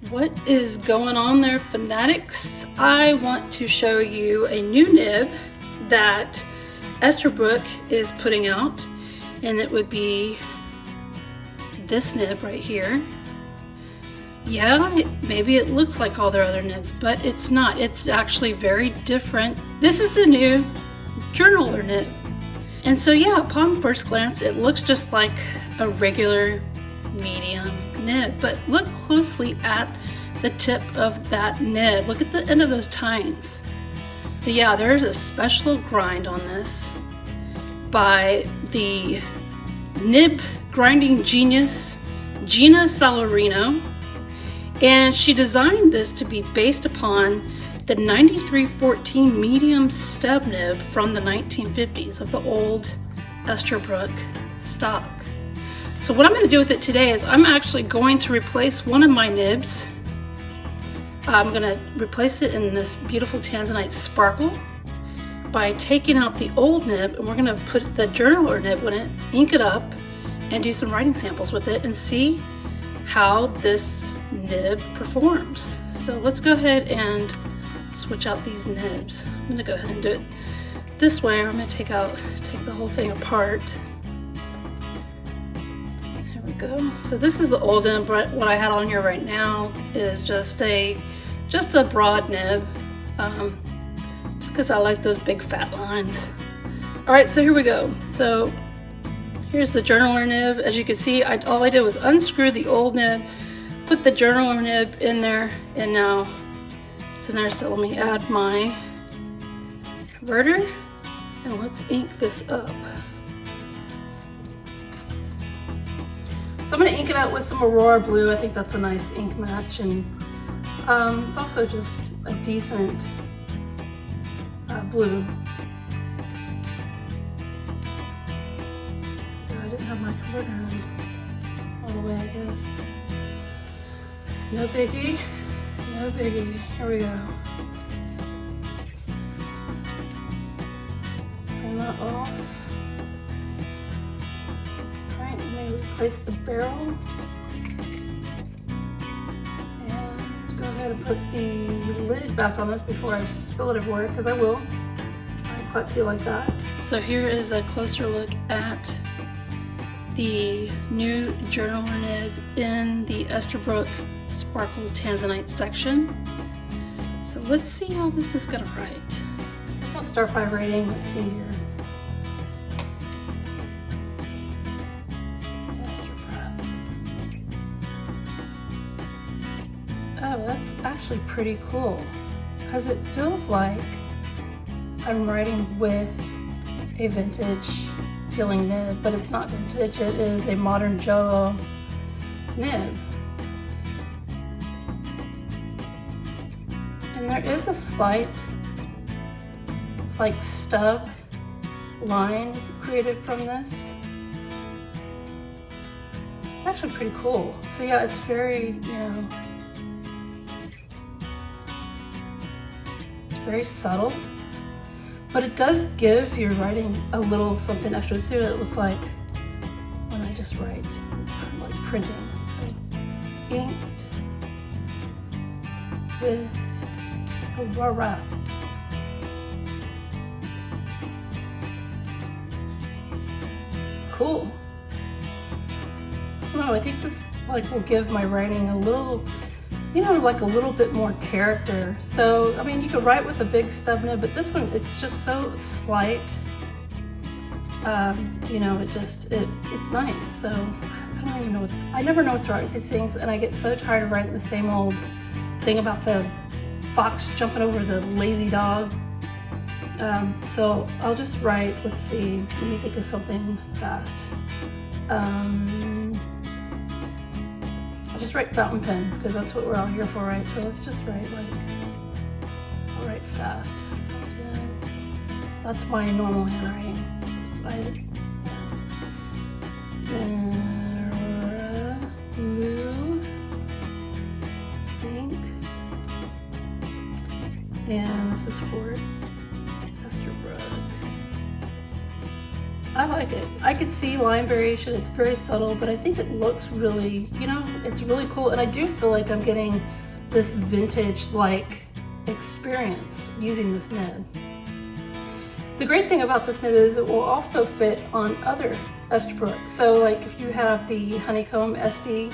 What is going on there, fanatics? I want to show you a new nib that Esterbrook is putting out, and it would be this nib right here. Yeah, maybe it looks like all their other nibs, but it's not. It's actually very different. This is the new journaler nib. And so yeah, upon first glance, it looks just like a regular medium nib, but look closely at the tip of that nib. Look at the end of those tines. So yeah, there's a special grind on this by the nib grinding genius Gina Salarino, and she designed this to be based upon the 9314 medium stub nib from the 1950s of the old Esterbrook stock. So what I'm going to do with it today is I'm actually going to replace one of my nibs. I'm going to replace it in this beautiful tanzanite sparkle by taking out the old nib, and we're going to put the journaler nib in it, ink it up, and do some writing samples with it and see how this nib performs. So let's go ahead and switch out these nibs. I'm going to go ahead and do it this way. I'm going to take the whole thing apart. Go. So this is the old nib, but what I had on here right now is just a broad nib, just because I like those big fat lines. All right, so here we go. So here's the journaler nib. As you can see, all I did was unscrew the old nib, put the journaler nib in there, and now it's in there. So let me add my converter, and let's ink this up. So I'm going to ink it out with some Aurora Blue. I think that's a nice ink match, and it's also just a decent blue. I didn't have my converter on all the way, I guess. No biggie, no biggie. Here we go. Turn that off. Replace the barrel, and go ahead and put the lid back on this before I spill it everywhere, because I will. I klutzy like that. So here is a closer look at the new journaler nib in the Esterbrook Sparkle Tanzanite section. So let's see how this is gonna write. I guess I'll start by writing. Let's see here. Oh, that's actually pretty cool, because it feels like I'm writing with a vintage feeling nib, but it's not vintage, it is a modern JoWo nib. And there is a slight, like stub line created from this. It's actually pretty cool. So yeah, it's very, very subtle, but it does give your writing a little something extra. See what it looks like when I just write, like printing. So, inked with Aurora. Cool. I don't know, I think this will give my writing a little, like a little bit more character. So, I mean, you could write with a big stub nib, but this one, it's just so slight. It's nice. So, I don't even know I never know what to write with these things, and I get so tired of writing the same old thing about the fox jumping over the lazy dog. So I'll just write, let's see, let me think of something fast. I'll just write fountain pen, because that's what we're all here for, right? So let's just write I'll write fast. That's my normal handwriting. Blue ink, and this is for Esterbrook. I like like it. I could see line variation, it's very subtle, but I think it looks really, you know, it's really cool. And I do feel like I'm getting this vintage-like experience using this nib. The great thing about this nib is it will also fit on other Esterbrook. So like if you have the honeycomb SD,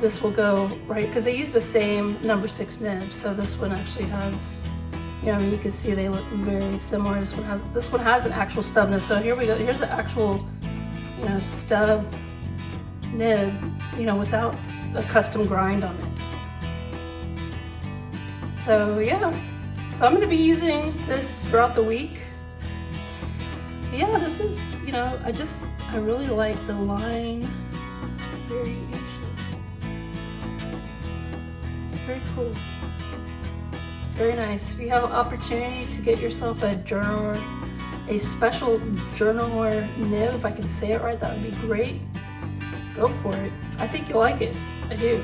this will go right, because they use the same number 6 nib. So this one actually has, you know, you can see they look very similar. This one has an actual stub nib. So here we go. Here's the actual, you know, stub nib, you know, without a custom grind on it. So yeah, so I'm going to be using this throughout the week. Yeah, this is, you know, I really like the line variation. Very cool. Very nice. If you have an opportunity to get yourself a journaler, a special journaler nib, if I can say it right, that would be great. Go for it. I think you'll like it. I do.